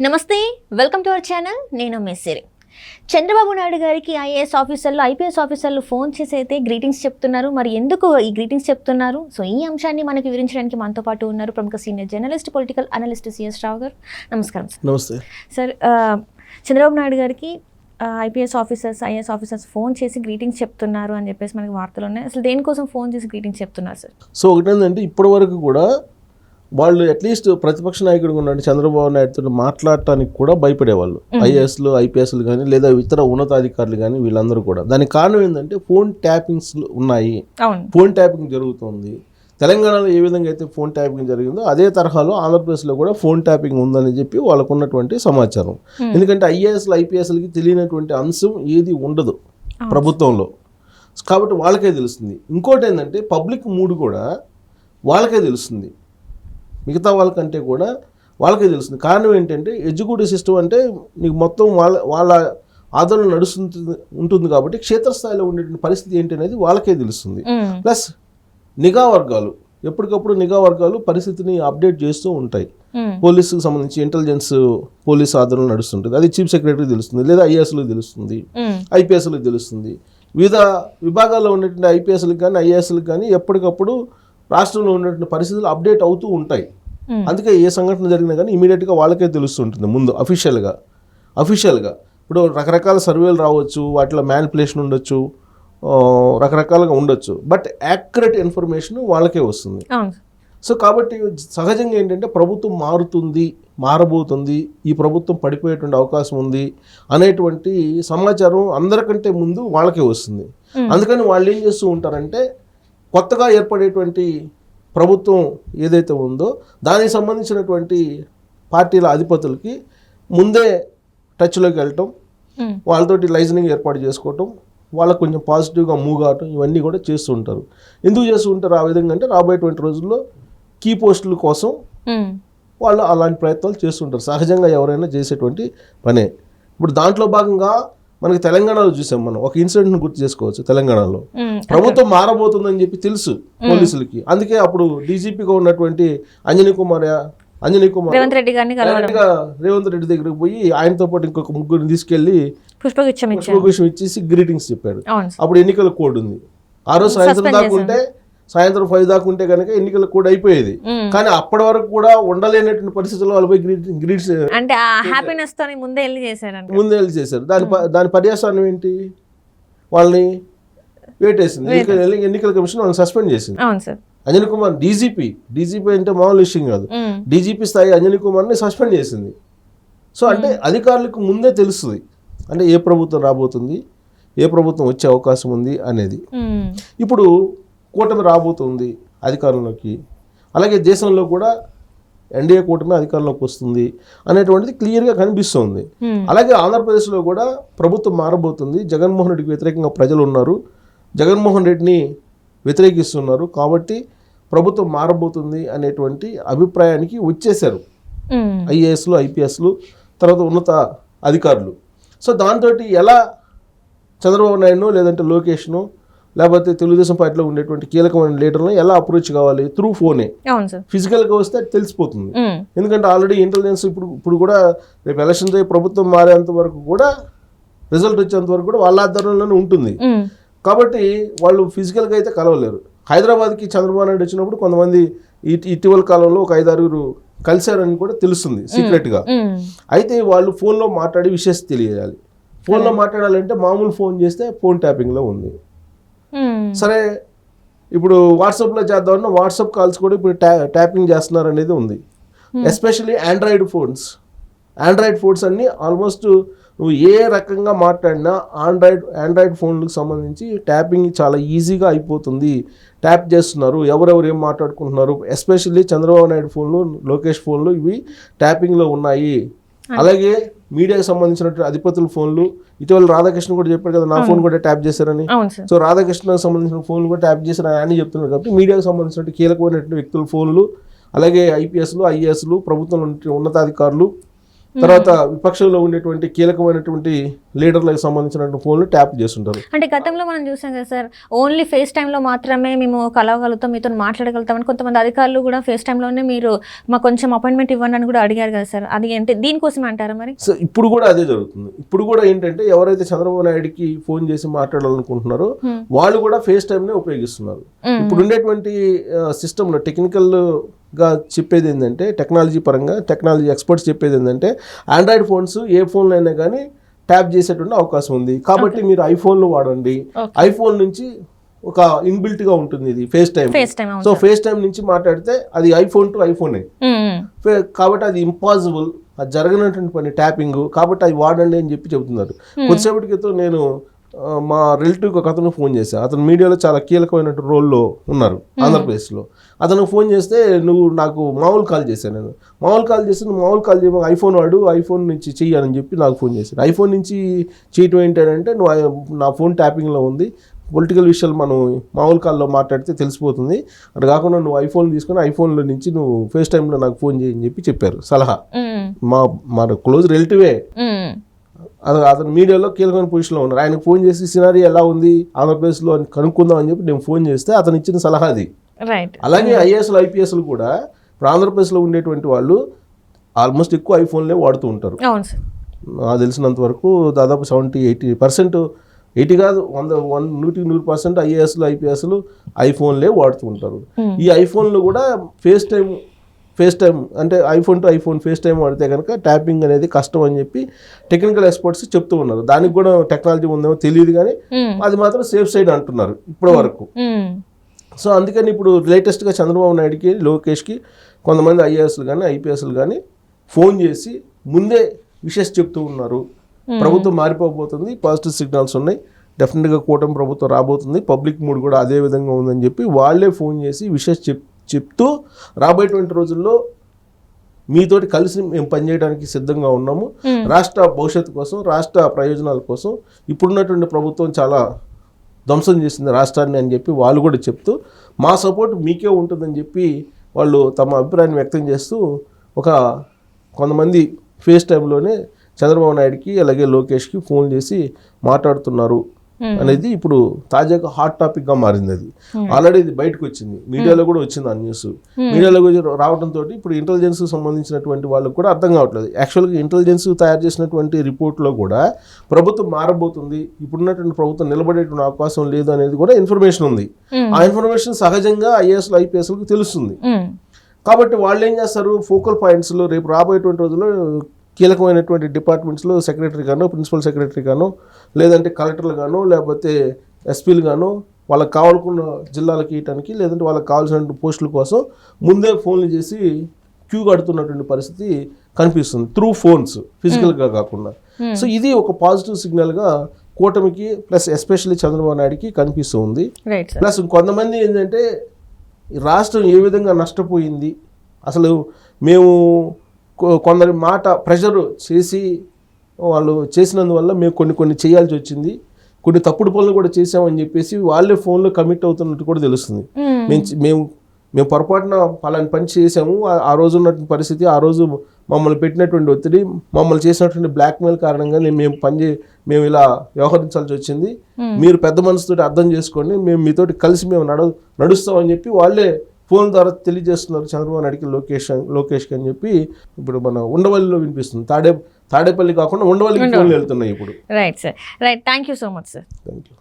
నమస్తే, welcome to our channel. నేను మెస్సిరి. చంద్రబాబు నాయుడు గారికి ఐఏఎస్ ఆఫీసర్లు, ఐపీఎస్ ఆఫీసర్లు ఫోన్ చేసి అయితే గ్రీటింగ్స్ చెప్తున్నారు. మరి ఎందుకు ఈ గ్రీటింగ్స్ చెప్తున్నారు? సో ఈ అంశాన్ని మనకు వివరించడానికి మనతో పాటు ఉన్నారు ప్రముఖ senior journalist, political analyst CS Rao గారు. నమస్కారం సార్. నమస్తే సార్. చంద్రబాబు నాయుడు గారికి IPS officers, IAS officers phone చేసి గ్రీటింగ్స్ చెప్తున్నారు అని చెప్పేసి మనకి వార్తలు ఉన్నాయి. అసలు దేనికోసం ఫోన్ చేసి గ్రీటింగ్స్ చెప్తున్నారు సార్? సో ఒకటేంటంటే ఇప్పటి వరకు కూడా వాళ్ళు అట్లీస్ట్ ప్రతిపక్ష నాయకుడు ఉన్నాడు చంద్రబాబు నాయుడుతో మాట్లాడటానికి కూడా భయపడేవాళ్ళు. ఐఏఎస్లు, ఐపీఎస్లు కానీ లేదా ఇతర ఉన్నతాధికారులు కానీ వీళ్ళందరూ కూడా. దానికి కారణం ఏంటంటే ఫోన్ ట్యాపింగ్స్ ఉన్నాయి, ఫోన్ ట్యాపింగ్ జరుగుతుంది. తెలంగాణలో ఏ విధంగా అయితే ఫోన్ ట్యాపింగ్ జరిగిందో అదే తరహాలో ఆంధ్రప్రదేశ్లో కూడా ఫోన్ ట్యాపింగ్ ఉందని చెప్పి వాళ్ళకు ఉన్నటువంటి సమాచారం. ఎందుకంటే ఐఏఎస్లు, ఐపీఎస్లకి తెలియనటువంటి అంశం ఏది ఉండదు ప్రభుత్వంలో, కాబట్టి వాళ్ళకే తెలుస్తుంది. ఇంకోటి ఏంటంటే పబ్లిక్ మూడ్ కూడా వాళ్ళకే తెలుస్తుంది, మిగతా వాళ్ళకంటే కూడా వాళ్ళకే తెలుస్తుంది. కారణం ఏంటంటే ఎగ్జిక్యూటివ్ సిస్టమ్ అంటే నీకు మొత్తం వాళ్ళ ఆదరణ ఉంటుంది కాబట్టి క్షేత్రస్థాయిలో ఉండేటువంటి పరిస్థితి ఏంటి అనేది వాళ్ళకే తెలుస్తుంది. ప్లస్ నిఘా వర్గాలు ఎప్పటికప్పుడు పరిస్థితిని అప్డేట్ చేస్తూ ఉంటాయి. పోలీసుకు సంబంధించి ఇంటెలిజెన్స్ పోలీస్ ఆదరణ నడుస్తుంటుంది, అది చీఫ్ సెక్రటరీ తెలుస్తుంది, లేదా ఐఏఎస్లకు తెలుస్తుంది, ఐపీఎస్లకు తెలుస్తుంది. వివిధ విభాగాల్లో ఉన్నటువంటి ఐపీఎస్లకు కానీ ఐఏఎస్లకు కానీ ఎప్పటికప్పుడు రాష్ట్రంలో ఉన్నటువంటి పరిస్థితులు అప్డేట్ అవుతూ ఉంటాయి. అందుకే ఏ సంఘటన జరిగినా కానీ ఇమీడియట్గా వాళ్ళకే తెలుస్తుంటుంది ముందు అఫీషియల్గా. ఇప్పుడు రకరకాల సర్వేలు రావచ్చు, వాటిలో మ్యానిపులేషన్ ఉండొచ్చు, రకరకాలుగా ఉండొచ్చు, బట్ యాక్యురేట్ ఇన్ఫర్మేషన్ వాళ్ళకే వస్తుంది. సో కాబట్టి సహజంగా ఏంటంటే ప్రభుత్వం మారబోతుంది, ఈ ప్రభుత్వం పడిపోయేటువంటి అవకాశం ఉంది అనేటువంటి సమాచారం అందరికంటే ముందు వాళ్ళకే వస్తుంది. అందుకని వాళ్ళు ఏం చేస్తూ ఉంటారంటే కొత్తగా ఏర్పడేటువంటి ప్రభుత్వం ఏదైతే ఉందో దానికి సంబంధించినటువంటి పార్టీల అధిపతులకి ముందే టచ్లోకి వెళ్ళటం, వాళ్ళతోటి లైజనింగ్ ఏర్పాటు చేసుకోవటం, వాళ్ళకు కొంచెం పాజిటివ్గా మూవ్ కావటం, ఇవన్నీ కూడా చేస్తూ ఉంటారు. ఎందుకు చేస్తూ ఉంటారు ఆ విధంగా అంటే రాబోయేటువంటి రోజుల్లో కీ పోస్టుల కోసం వాళ్ళు అలాంటి ప్రయత్నాలు చేస్తుంటారు. సహజంగా ఎవరైనా చేసేటువంటి పనే. ఇప్పుడు దాంట్లో భాగంగా మనకి తెలంగాణలో చూసాం, మనం ఒక ఇన్సిడెంట్ని గుర్తు చేసుకోవచ్చు. తెలంగాణలో ప్రభుత్వం మారబోతుందని చెప్పి తెలుసు పోలీసులకి. అందుకే అప్పుడు డీజీపీగా ఉన్నటువంటి అంజనీ కుమార్ రేవంత్ రెడ్డి దగ్గరికి పోయి ఆయనతో పాటు ఇంకొక ముగ్గురిని తీసుకెళ్లి పుష్పగుచ్చం ఇచ్చేసి గ్రీటింగ్స్ చెప్పాడు. అప్పుడు ఎన్నికల కోడ్ ఉంది. ఆ రోజు సాయంత్రం 5 దాకా ఉంటే కనుక ఎన్నికల కోడ్ అయిపోయేది. కానీ అప్పటి వరకు కూడా ఉండలేనటువంటి పరిస్థితుల్లో వాళ్ళు పోయి గ్రీట్స్ అంటే హ్యాపీనెస్ తో ముందే వెళ్ళి చేశారు. దాని పర్యాసానం ఏంటి? వాళ్ళని వేటేసింది ఎన్నికల కమిషన్, వాళ్ళని సస్పెండ్ చేసింది. అంజనీ కుమార్ డీజీపీ అంటే మామూలు విషయం కాదు. డీజీపీ స్థాయి అంజనీ కుమార్ని సస్పెండ్ చేసింది. సో అంటే అధికారులకు ముందే తెలుస్తుంది అంటే ఏ ప్రభుత్వం రాబోతుంది, ఏ ప్రభుత్వం వచ్చే అవకాశం ఉంది అనేది. ఇప్పుడు కూటమి రాబోతుంది అధికారంలోకి, అలాగే దేశంలో కూడా ఎన్డీఏ కూటమి అధికారంలోకి వస్తుంది అనేటువంటిది క్లియర్గా కనిపిస్తుంది. అలాగే ఆంధ్రప్రదేశ్లో కూడా ప్రభుత్వం మారబోతుంది. జగన్మోహన్ రెడ్డికి వ్యతిరేకంగా ప్రజలు ఉన్నారు, జగన్మోహన్ రెడ్డిని వ్యతిరేకిస్తున్నారు, కాబట్టి ప్రభుత్వం మారబోతుంది అనేటువంటి అభిప్రాయానికి వచ్చేశారు ఐఏఎస్లు, ఐపీఎస్లు, తర్వాత ఉన్నత అధికారులు. సో దాంతో ఎలా చంద్రబాబు నాయుడును లేదంటే లోకేష్ను లేకపోతే తెలుగుదేశం పార్టీలో ఉండేటువంటి కీలకమైన లీడర్లను ఎలా అప్రోచ్ కావాలి? త్రూ ఫోనే. ఫిజికల్గా వస్తే తెలిసిపోతుంది. ఎందుకంటే ఆల్రెడీ ఇంటెలిజెన్స్ ఇప్పుడు కూడా రేపు ఎలక్షన్స్ అయ్యి ప్రభుత్వం మారేంత వరకు కూడా, రిజల్ట్ వచ్చేంత వరకు కూడా వాళ్ళ ఆధ్వర్యంలోనే ఉంటుంది. కాబట్టి వాళ్ళు ఫిజికల్గా అయితే కలవలేరు. హైదరాబాద్కి చంద్రబాబు నాయుడు వచ్చినప్పుడు కొంతమంది ఇటీవల కాలంలో ఒక 5-6 కలిశారని కూడా తెలుస్తుంది సీక్రెట్గా. అయితే వాళ్ళు ఫోన్లో మాట్లాడి విషయం తెలియాలి. ఫోన్లో మాట్లాడాలంటే మామూలు ఫోన్ చేస్తే ఫోన్ ట్యాపింగ్లో ఉంది. సరే, ఇప్పుడు వాట్సాప్లో చేద్దామన్నా వాట్సాప్ కాల్స్ కూడా ఇప్పుడు ట్యాపింగ్ చేస్తున్నారు అనేది ఉంది. ఎస్పెషల్లీ ఆండ్రాయిడ్ ఫోన్స్ అన్నీ ఆల్మోస్ట్ నువ్వు ఏ రకంగా మాట్లాడినా ఆండ్రాయిడ్ ఫోన్లకు సంబంధించి ట్యాపింగ్ చాలా ఈజీగా అయిపోతుంది. ట్యాప్ చేస్తున్నారు, ఎవరెవరు ఏం మాట్లాడుకుంటున్నారు. ఎస్పెషల్లీ చంద్రబాబు నాయుడు ఫోన్లు, లోకేష్ ఫోన్లు ఇవి ట్యాపింగ్లో ఉన్నాయి. అలాగే మీడియాకి సంబంధించినటువంటి అధిపతుల ఫోన్లు, ఇటీవల రాధాకృష్ణ కూడా చెప్పారు కదా, నా ఫోన్ కూడా ట్యాప్ చేశారని. సో రాధాకృష్ణకు సంబంధించిన ఫోన్లు కూడా ట్యాప్ చేశారని అని చెప్తున్నారు. కాబట్టి మీడియాకు సంబంధించిన కీలకమైనటువంటి వ్యక్తుల ఫోన్లు, అలాగే ఐపీఎస్లు, ఐఏఎస్లు, ప్రభుత్వంలో ఉన్నతాధికారులు, తర్వాత విపక్షంలో ఉండేటువంటి కీలకమైనటువంటి లీడర్లకు సంబంధించిన ఫోన్లు ట్యాప్ చేస్తుంటారు. అంటే గతంలో మనం చూసాం కదా సార్, ఓన్లీ ఫేస్ టైంలో మాత్రమే మేము కలవగలుగుతాం, మీతో మాట్లాడగలుగుతాం అని కొంతమంది అధికారులు కూడా ఫేస్ టైంలోనే మీరు మాకు కొంచెం అపాయింట్మెంట్ ఇవ్వండి అని కూడా అడిగారు కదా సార్. అది అంటే దీనికోసం అంటారా మరి? సో ఇప్పుడు కూడా అదే జరుగుతుంది. ఇప్పుడు కూడా ఏంటంటే ఎవరైతే చంద్రబాబు నాయుడుకి ఫోన్ చేసి మాట్లాడాలనుకుంటున్నారో వాళ్ళు కూడా ఫేస్ టైంనే ఉపయోగిస్తున్నారు. ఇప్పుడు ఉండేటువంటి సిస్టంలో టెక్నికల్గా చెప్పేది ఏంటంటే, టెక్నాలజీ పరంగా టెక్నాలజీ ఎక్స్పర్ట్స్ చెప్పేది ఏంటంటే, ఆండ్రాయిడ్ ఫోన్స్ ఏ ఫోన్లో అయినా కానీ ట్యాప్ చేసేటువంటి అవకాశం ఉంది. కాబట్టి మీరు ఐఫోన్లో వాడండి. ఐఫోన్ నుంచి ఒక ఇన్బిల్ట్ గా ఉంటుంది ఇది face time. So face time నుంచి మాట్లాడితే అది ఐఫోన్ టు ఐఫోనే కాబట్టి అది ఇంపాసిబుల్, అది జరగనటువంటి పని ట్యాపింగ్. కాబట్టి అది వాడండి అని చెప్పి చెబుతున్నారు. కొద్దిసేపటి క్రితం నేను మా రిలేటివ్కి ఒక అతను ఫోన్ చేశాను. అతను మీడియాలో చాలా కీలకమైన రోల్లో ఉన్నారు ఆంధ్రప్రదేశ్లో. అతను ఫోన్ చేస్తే నువ్వు నాకు మామూలు కాల్ చేశాను. నేను మామూలు కాల్ చేస్తే నువ్వు మామూలు కాల్ చేయమని ఐఫోన్ వాడు, ఐఫోన్ నుంచి చెయ్యాలని చెప్పి నాకు ఫోన్ చేశాను. ఐఫోన్ నుంచి చేయటం ఏంటంటే, నువ్వు నా ఫోన్ ట్యాపింగ్లో ఉంది, పొలిటికల్ విషయాలు మనం మామూలు కాల్లో మాట్లాడితే తెలిసిపోతుంది, అటు కాకుండా నువ్వు ఐఫోన్ తీసుకొని ఐఫోన్లో నుంచి నువ్వు ఫేస్ టైంలో నాకు ఫోన్ చేయని చెప్పి చెప్పారు సలహా. మా క్లోజ్ రిలేటివే, అతను మీడియాలో కీలకమైన పొజిషన్లో ఉన్నారు. ఆయనకు ఫోన్ చేసి సినారీ ఎలా ఉంది ఆంధ్రప్రదేశ్లో అని కనుక్కుందాం అని చెప్పి నేను ఫోన్ చేస్తే అతను ఇచ్చిన సలహా అది. అలాగే ఐఏఎస్లు ఐపీఎస్లు కూడా ఇప్పుడు ఆంధ్రప్రదేశ్లో ఉండేటువంటి వాళ్ళు ఆల్మోస్ట్ ఎక్కువ ఐఫోన్లే వాడుతూ ఉంటారు. నాకు తెలిసినంత వరకు దాదాపు 70-80%, 80 కాదు 100% ఐఏఎస్లు ఐపీఎస్లు ఐఫోన్లే వాడుతూ ఉంటారు. ఈ ఐఫోన్లో కూడా ఫేస్ టైం అంటే iPhone to iPhone face time వాడితే కనుక ట్యాపింగ్ అనేది కష్టం అని చెప్పి టెక్నికల్ ఎక్స్పర్ట్స్ చెప్తూ ఉన్నారు. దానికి కూడా టెక్నాలజీ ఉందేమో తెలియదు, కానీ అది మాత్రం సేఫ్ సైడ్ అంటున్నారు ఇప్పటి వరకు. సో అందుకని ఇప్పుడు లేటెస్ట్గా చంద్రబాబు నాయుడుకి, లోకేష్కి కొంతమంది ఐఏఎస్లు కానీ ఐపీఎస్లు కానీ ఫోన్ చేసి ముందే విషెస్ చెప్తూ ఉన్నారు. ప్రభుత్వం మారిపోబోతుంది, పాజిటివ్ సిగ్నల్స్ ఉన్నాయి, డెఫినెట్గా కూటమి ప్రభుత్వం రాబోతుంది, పబ్లిక్ మూడ్ కూడా అదే విధంగా ఉందని చెప్పి వాళ్ళే ఫోన్ చేసి విషెస్ చెప్తూ రాబోయేటువంటి రోజుల్లో మీతోటి కలిసి మేము పనిచేయడానికి సిద్ధంగా ఉన్నాము, రాష్ట్ర భవిష్యత్తు కోసం, రాష్ట్ర ప్రయోజనాల కోసం. ఇప్పుడున్నటువంటి ప్రభుత్వం చాలా ధ్వంసం చేసింది రాష్ట్రాన్ని అని చెప్పి వాళ్ళు కూడా చెప్తూ మా సపోర్ట్ మీకే ఉంటుందని చెప్పి వాళ్ళు తమ అభిప్రాయాన్ని వ్యక్తం చేస్తూ కొంతమంది ఫేస్ టైంలోనే చంద్రబాబు నాయుడుకి అలాగే లోకేష్కి ఫోన్ చేసి మాట్లాడుతున్నారు అనేది ఇప్పుడు తాజాగా హాట్ టాపిక్ గా మారింది. అది ఆల్రెడీ ఇది బయటకు వచ్చింది, మీడియాలో కూడా వచ్చింది ఆ న్యూస్. మీడియాలో రావడంతో ఇప్పుడు ఇంటెలిజెన్స్ సంబంధించినటువంటి వాళ్ళకి కూడా అర్థం కావట్లేదు. యాక్చువల్గా ఇంటెలిజెన్స్ తయారు చేసినటువంటి రిపోర్ట్లో కూడా ప్రభుత్వం మారబోతుంది, ఇప్పుడున్నటువంటి ప్రభుత్వం నిలబడేటువంటి అవకాశం లేదు అనేది కూడా ఇన్ఫర్మేషన్ ఉంది. ఆ ఇన్ఫర్మేషన్ సహజంగా ఐఏఎస్లు ఐపీఎస్లకు తెలుస్తుంది. కాబట్టి వాళ్ళు ఏం చేస్తారు, ఫోకల్ పాయింట్స్లో రేపు రాబోయేటువంటి రోజుల్లో కీలకమైనటువంటి డిపార్ట్మెంట్స్లో సెక్రటరీ గానో, ప్రిన్సిపల్ సెక్రటరీ గానో, లేదంటే కలెక్టర్లు గానో, లేకపోతే ఎస్పీలు గానో వాళ్ళకి కావాలనుకున్న జిల్లాలకు ఇవ్వడానికి, లేదంటే వాళ్ళకి కావాల్సిన పోస్టుల కోసం ముందే ఫోన్లు చేసి క్యూ కడుతున్నటువంటి పరిస్థితి కనిపిస్తుంది త్రూ ఫోన్స్, ఫిజికల్గా కాకుండా. సో ఇది ఒక పాజిటివ్ సిగ్నల్గా కూటమికి ప్లస్ ఎస్పెషల్లీ చంద్రబాబు నాయుడుకి కనిపిస్తూ ఉంది. ప్లస్ కొంతమంది ఏంటంటే రాష్ట్రం ఏ విధంగా నష్టపోయింది, అసలు మేము కొందరి మాట ప్రెషర్ చేసి వాళ్ళు చేసినందువల్ల మేము కొన్ని చేయాల్సి వచ్చింది, కొన్ని తప్పుడు పనులు కూడా చేసామని చెప్పేసి వాళ్ళే ఫోన్లో కమిట్ అవుతున్నట్టు కూడా తెలుస్తుంది. మేము పొరపాటున పలాని పని చేసాము, ఆ రోజు ఉన్నటువంటి పరిస్థితి, ఆ రోజు మమ్మల్ని పెట్టినటువంటి ఒత్తిడి, మమ్మల్ని చేసినటువంటి బ్లాక్మెయిల్ కారణంగా మేము ఇలా వ్యవహరించాల్సి వచ్చింది, మీరు పెద్ద మనసుతో అర్థం చేసుకోండి, మేము మీతోటి కలిసి మేము నడుస్తామని చెప్పి వాళ్ళే ఫోన్ ద్వారా తెలియజేస్తున్నారు చంద్రబాబు నాయుడుకి, లోకేష్కి అని చెప్పి ఇప్పుడు మన ఉండవల్లిలో వినిపిస్తుంది. తాడేపల్లి కాకుండా ఉండవల్లికి ఫోన్లు వెళ్తున్నాయి ఇప్పుడు. Right sir, right. Thank you so much sir. Thank you.